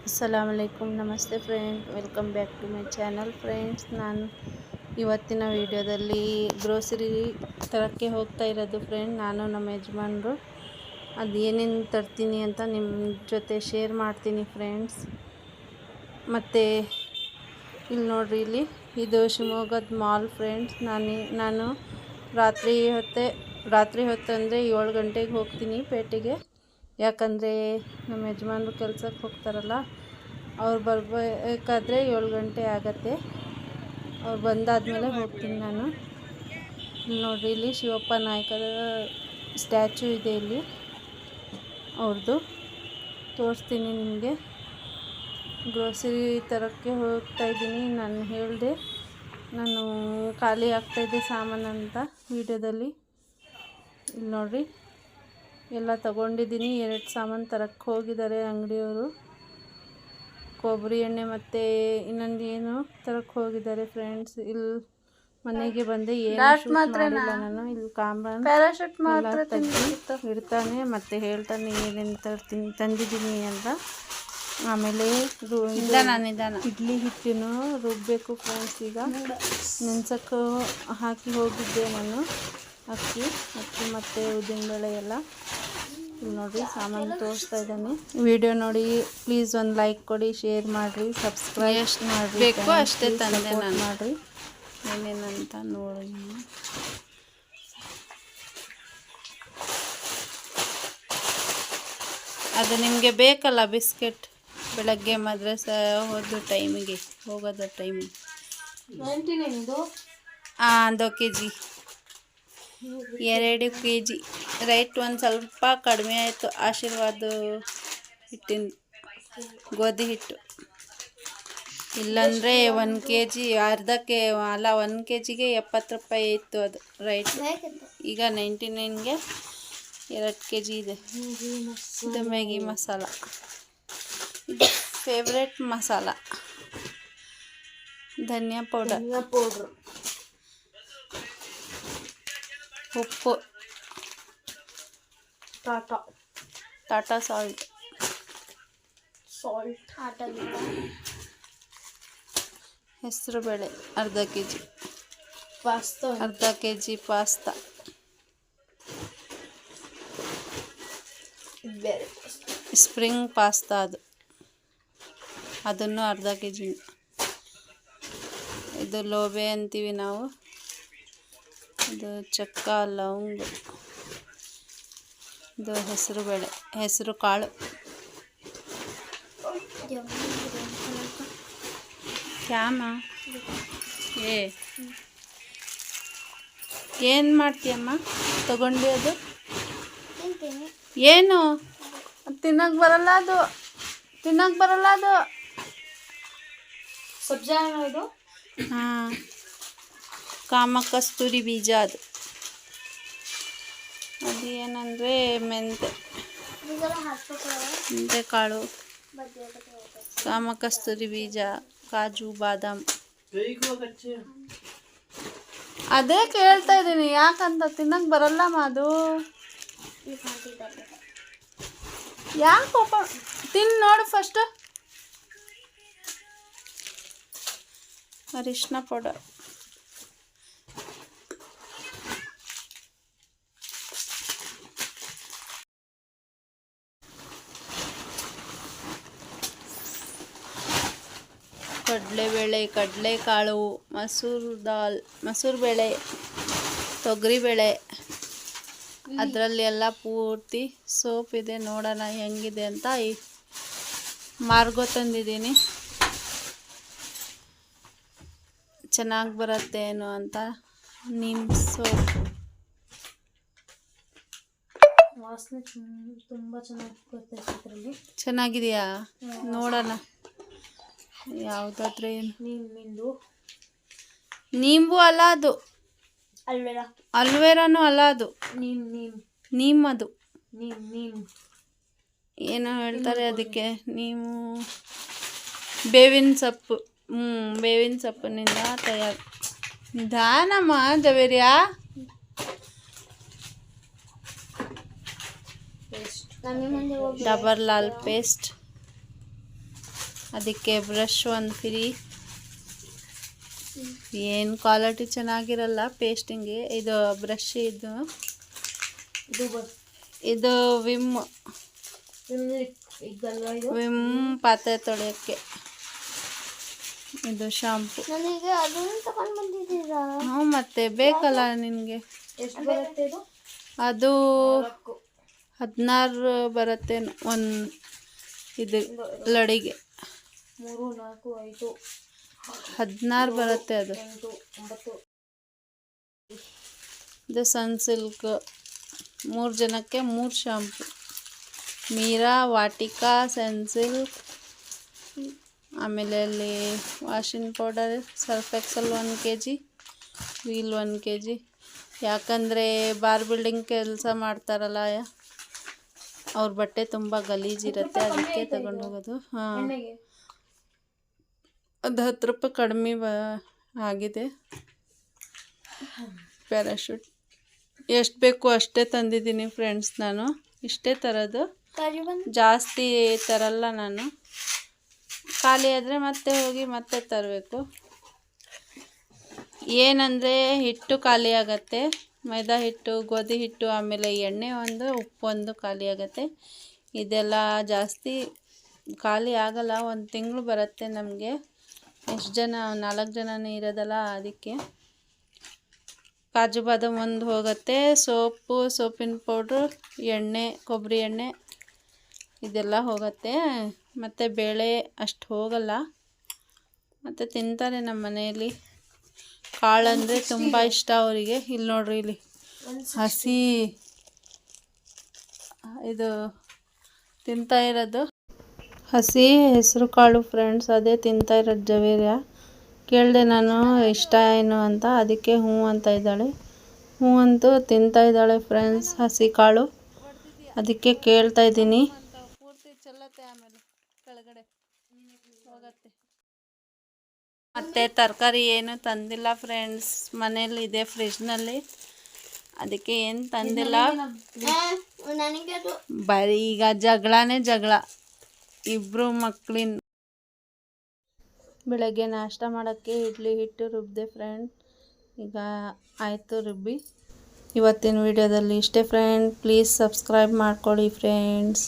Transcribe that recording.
ಅಸ್ಸಲಾಮುಅಲೈಕುಮ್, ನಮಸ್ತೆ friend, welcome back to my channel. Friends, ನಾನು ಇವತ್ತಿನ ವಿಡಿಯೋದಲ್ಲಿ ಗ್ರೋಸರಿ ತರಕ್ಕೆ ಹೋಗ್ತಾ ಇರೋದು ಫ್ರೆಂಡ್. ನಾನು ನಮ್ಮ ಯಜಮಾನರು ಅದು ಏನೇನು ತರ್ತೀನಿ ಅಂತ ನಿಮ್ಮ ಜೊತೆ ಶೇರ್ ಮಾಡ್ತೀನಿ ಫ್ರೆಂಡ್ಸ್. ಮತ್ತು ಇಲ್ಲಿ ನೋಡ್ರಿ, ಇದು ಶಿವಮೊಗ್ಗದ ಮಾಲ್ ಫ್ರೆಂಡ್ಸ್. ನಾನು ರಾತ್ರಿ ಹೊತ್ತು ಅಂದರೆ 7 ಗಂಟೆಗೆ ಹೋಗ್ತೀನಿ ಪೇಟೆಗೆ. ಯಾಕಂದರೆ ನಮ್ಮ ಯಜಮಾನರು ಕೆಲಸಕ್ಕೆ ಹೋಗ್ತಾರಲ್ಲ, ಅವ್ರು ಬರಬೇಕಾದ್ರೆ 7 ಗಂಟೆ ಆಗತ್ತೆ. ಅವ್ರು ಬಂದಾದಮೇಲೆ ಹೋಗ್ತೀನಿ ನಾನು. ಇಲ್ಲಿ ನೋಡಿರಿ, ಇಲ್ಲಿ ಶಿವಪ್ಪ ನಾಯಕರ ಸ್ಟ್ಯಾಚು ಇದೆ. ಇಲ್ಲಿ ಅವ್ರದ್ದು ತೋರಿಸ್ತೀನಿ ನಿಮಗೆ. ಗ್ರೋಸರಿ ತರೋಕ್ಕೆ ಹೋಗ್ತಾಯಿದ್ದೀನಿ. ನಾನು ಹೇಳಿದೆ, ನಾನು ಖಾಲಿ ಆಗ್ತಾಯಿದ್ದೆ ಸಾಮಾನು ಅಂತ ವಿಡಿಯೋದಲ್ಲಿ. ಇಲ್ಲಿ ನೋಡಿರಿ, ಎಲ್ಲ ತಗೊಂಡಿದ್ದೀನಿ. 2 ಸಾಮಾನು ತರಕ್ಕೆ ಹೋಗಿದ್ದಾರೆ ಅಂಗಡಿಯವರು. ಕೊಬ್ಬರಿ ಎಣ್ಣೆ ಮತ್ತು ಇನ್ನೊಂದು ಏನು ತರಕ್ಕೆ ಹೋಗಿದ್ದಾರೆ ಫ್ರೆಂಡ್ಸ್. ಇಲ್ಲಿ ಮನೆಗೆ ಬಂದೆ, ಏನು ಮಾಡಿಲ್ಲ ನಾನು. ಇಲ್ಲಿ ಕಾಂಬನ್ ಇಡ್ತಾನೆ ಮತ್ತು ಹೇಳ್ತಾನೆ ಏನೇನು ತಂದಿದ್ದೀನಿ ಅಂತ. ಆಮೇಲೆ ಇಡ್ಲಿ ಹಿಟ್ಟನ್ನು ರುಬ್ಬಬೇಕು ಫ್ರೆಂಡ್ಸ್. ಈಗ ನೆನ್ಸಕ್ಕೆ ಹಾಕಿ ಹೋಗಿದ್ದೆ ನಾನು, ಅಕ್ಕಿ ಮತ್ತು ಉದ್ದಿನಬೇಳೆ ಎಲ್ಲ. ಇಲ್ಲಿ ನೋಡಿ, ಸಾಮಾನು ತೋರಿಸ್ತಾ ಇದ್ದಾನೆ. ವಿಡಿಯೋ ನೋಡಿ ಪ್ಲೀಸ್ ಒಂದು ಲೈಕ್ ಕೊಡಿ, ಶೇರ್ ಮಾಡಿರಿ, ಸಬ್ಸ್ಕ್ರೈಬ್ ಎಷ್ಟು ಮಾಡಬೇಕು ಅಷ್ಟೇ ತಂದೆ ನಾನು ಮಾಡಿರಿ. ಏನೇನಂತ ನೋಡಿ. ಅದು ನಿಮಗೆ ಬೇಕಲ್ಲ ಬಿಸ್ಕೆಟ್, ಬೆಳಗ್ಗೆ ಮದ್ರಸೆ ಹೋಗೋದು ಟೈಮಿಗೆ. ಅದು kg 2 kg ರೈಟ್. ಒಂದು ಸ್ವಲ್ಪ ಕಡಿಮೆ ಆಯಿತು. ಆಶೀರ್ವಾದ ಹಿಟ್ಟಿನ ಗೋಧಿ ಹಿಟ್ಟು. ಇಲ್ಲಾಂದರೆ 1 kg ಅರ್ಧಕ್ಕೆ ಅಲ್ಲ, 1 kgಗೆ 70 ರೂಪಾಯಿ ಇತ್ತು ಅದು ರೈಟ್. ಈಗ 99ಗೆ 2 kg ಇದೆ. ಇದು ಮ್ಯಾಗಿ ಮಸಾಲ, ಇದು ಫೇವ್ರೆಟ್ ಮಸಾಲ. ಧನಿಯಾ ಪೌಡರ್, ಉಪ್ಪು, ಟಾಟಾ ಸಾಲ್ಟ್, ಹೆಸರು ಬೇಳೆ ಅರ್ಧ kg, ಅರ್ಧ kg ಪಾಸ್ತಾ, ಸ್ಪ್ರಿಂಗ್ ಪಾಸ್ತಾ ಅದನ್ನು ಅರ್ಧ kg. ಇದು ಲೋಬೆ ಅಂತೀವಿ ನಾವು. ಇದು ಚಕ್ಕ ಲವಂಗ, ಇದು ಹೆಸರು ಬೇಳೆ, ಹೆಸರು ಕಾಳು. ಕ್ಯಾಮ ಏನು ಮಾಡ್ತೀಯಮ್ಮ? ತಗೊಂಡು ಅದು ಏನು ತಿನ್ನಕ್ಕೆ ಬರಲ್ಲ ಅದು ಹಾಂ, ಕಾಮ ಕಸ್ತೂರಿ ಬೀಜ. ಅದು ಏನಂದರೆ ಮೆಂತೆ ಕಾಳು, ಕಾಮ ಕಸ್ತೂರಿ ಬೀಜ, ಕಾಜು, ಬಾದಾಮ್. ಅದೇ ಕೇಳ್ತಾ ಇದ್ದೀನಿ, ಯಾಕಂತ ತಿನ್ನಕ್ಕೆ ಬರಲ್ಲಮ್ಮ ಅದು. ಯಾಕಪ್ಪ? ತಿನ್ನು ನೋಡು ಫಸ್ಟ್. ಅರಿಶಿನ ಪೌಡರ್, ಕಡಲೆಬೇಳೆ, ಕಡಲೆಕಾಳು, ಮಸೂರು ಬೇಳೆ, ತೊಗರಿಬೇಳೆ, ಅದರಲ್ಲಿ ಎಲ್ಲ ಪೂರ್ತಿ ಸೋಪ್ ಇದೆ. ನೋಡೋಣ ಹೆಂಗಿದೆ ಅಂತ. ಮಾರ್ಗೋ ತಂದಿದ್ದೀನಿ, ಚೆನ್ನಾಗಿ ಬರುತ್ತೆ ಏನೋ ಅಂತ. ನೀಮ್ ಸೋಪ್ ವಾಸನೆ ತುಂಬ ಚೆನ್ನಾಗಿದೆಯಾ? ನೋಡೋಣ ಯಾವುದಾದ್ರೆ. ನೀಂಬು ಅಲ್ಲ ಅದು, ಅಲ್ವೇರಾನು ಅಲ್ಲ ಅದು, ನೀಮ್ ಅದು ಏನೋ ಹೇಳ್ತಾರೆ ಅದಕ್ಕೆ. ನೀವು ಬೇವಿನ ಸೊಪ್ಪು, ಬೇವಿನ ಸೊಪ್ಪಿನಿಂದ ತಯಾರು. ನಿಧಾನಮ್ಮ ಜವೇರಿಯಾ. ಡಬರ್ ಲಾಲ್ ಪೇಸ್ಟ್, ಅದಕ್ಕೆ ಬ್ರಷ್ ಒಂದು ಫ್ರೀ. ಏನು ಕ್ವಾಲಿಟಿ ಚೆನ್ನಾಗಿರಲ್ಲ ಪೇಸ್ಟಿಂಗ್ಗೆ. ಇದು ಬ್ರಷ್ ಇದು ವಿಮ್ ಪಾತ್ರೆ ತೊಳೆಯೋಕ್ಕೆ. ಇದು ಶಾಂಪು. ಹ್ಞೂ ಮತ್ತೆ ಬೇಕಲ್ಲ ನಿನಗೆ. ಅದು 16 ಬರುತ್ತೆ ಒಂದು ಇದು ಲಡಿಗೆ. 16 ಬರುತ್ತೆ ಅದು. ಇದು ಸನ್ಸಿಲ್ಕ್ 3 ಜನಕ್ಕೆ 3 ಶಾಂಪು. ಮೀರಾ, ವಾಟಿಕಾ, ಸನ್ಸಿಲ್ಕ್. ಆಮೇಲೆ ಅಲ್ಲಿ washing powder, Surf Excel 1 kg, Wheel 1 kg. ಯಾಕಂದರೆ ಬಾರ್ ಬಿಲ್ಡಿಂಗ್ ಕೆಲಸ ಮಾಡ್ತಾರಲ್ಲ, ಅವ್ರ ಬಟ್ಟೆ ತುಂಬ ಗಲೀಜಿರುತ್ತೆ, ಅದಕ್ಕೆ ತಗೊಂಡು ಹೋಗೋದು. ಹಾಂ, ಅದು 10 ರೂಪಾಯಿ ಕಡಿಮೆ ಆಗಿದೆ. ಪ್ಯಾರಾಶೂಟ್ ಎಷ್ಟು ಬೇಕು ಅಷ್ಟೇ ತಂದಿದ್ದೀನಿ ಫ್ರೆಂಡ್ಸ್. ನಾನು ಇಷ್ಟೇ ತರೋದು, ಜಾಸ್ತಿ ತರಲ್ಲ ನಾನು. ಖಾಲಿ ಆದರೆ ಮತ್ತೆ ಹೋಗಿ ಮತ್ತೆ ತರಬೇಕು. ಏನಂದರೆ ಹಿಟ್ಟು ಖಾಲಿ ಆಗುತ್ತೆ, ಮೈದಾ ಹಿಟ್ಟು, ಗೋಧಿ ಹಿಟ್ಟು, ಆಮೇಲೆ ಎಣ್ಣೆ ಒಂದು, ಉಪ್ಪು ಒಂದು ಖಾಲಿ ಆಗುತ್ತೆ. ಇದೆಲ್ಲ ಜಾಸ್ತಿ ಖಾಲಿ ಆಗಲ್ಲ. 1 ತಿಂಗಳು ಬರುತ್ತೆ ನಮಗೆ. ಎಷ್ಟು ಜನ, 4 ಜನನೇ ಇರೋದಲ್ಲ, ಅದಕ್ಕೆ. ಕಾಜು ಬಾದಾಮ್ ಒಂದು ಹೋಗುತ್ತೆ, ಸೋಪಿನ ಪೌಡ್ರು, ಎಣ್ಣೆ, ಕೊಬ್ಬರಿ ಎಣ್ಣೆ ಇದೆಲ್ಲ ಹೋಗುತ್ತೆ. ಮತ್ತು ಬೇಳೆ ಅಷ್ಟು ಹೋಗಲ್ಲ. ಮತ್ತು ತಿಂತಾರೆ ನಮ್ಮ ಮನೆಯಲ್ಲಿ. ಕಾಳು ಅಂದರೆ ತುಂಬ ಇಷ್ಟ ಅವರಿಗೆ. ಇಲ್ಲಿ ನೋಡ್ರಿ, ಇಲ್ಲಿ ಹಸಿ ಇದು ತಿಂತಾ ಇರೋದು ಹಸಿ ಹೆಸರು ಕಾಳು ಫ್ರೆಂಡ್ಸ್. ಅದೇ ತಿಂತಾ ಇರೋದು ಜವೇರ್ಯ. ಕೇಳಿದೆ ನಾನು ಇಷ್ಟ ಏನು ಅಂತ, ಅದಕ್ಕೆ ಹ್ಞೂ ಅಂತ ಇದ್ದಾಳೆ. ಹ್ಞೂ ಅಂತೂ ತಿಂತಾ ಇದ್ದಾಳೆ ಫ್ರೆಂಡ್ಸ್, ಹಸಿ ಕಾಳು. ಅದಕ್ಕೆ ಕೇಳ್ತಾ ಇದ್ದೀನಿ. ಪೂರ್ತಿ ಚೆಲ್ಲತ್ತೆ, ಆಮೇಲೆ ಕೆಳಗಡೆ ಹೋಗತ್ತೆ. ಮತ್ತು ತರಕಾರಿ ಏನು ತಂದಿಲ್ಲ ಫ್ರೆಂಡ್ಸ್, ಮನೇಲಿ ಇದೆ ಫ್ರಿಜ್ನಲ್ಲಿ. ಅದಕ್ಕೆ ಏನು ತಂದಿಲ್ಲ. ಬರೀ ಈಗ ಜಗಳನೇ ಜಗಳ ಇಬ್ಬರು ಮಕ್ಕಳಿನ. ಬೆಳಗ್ಗೆ ನಾಷ್ಟ ಮಾಡೋಕ್ಕೆ ಇಡ್ಲಿ ಹಿಟ್ಟು ರುಬ್ಬಿದೆ ಫ್ರೆಂಡ್. ಈಗ ಆಯಿತು ರುಬ್ಬಿ. ಇವತ್ತಿನ ವಿಡಿಯೋದಲ್ಲಿ ಇಷ್ಟೇ ಫ್ರೆಂಡ್. ಪ್ಲೀಸ್ ಸಬ್ಸ್ಕ್ರೈಬ್ ಮಾಡ್ಕೊಳ್ಳಿ ಫ್ರೆಂಡ್ಸ್.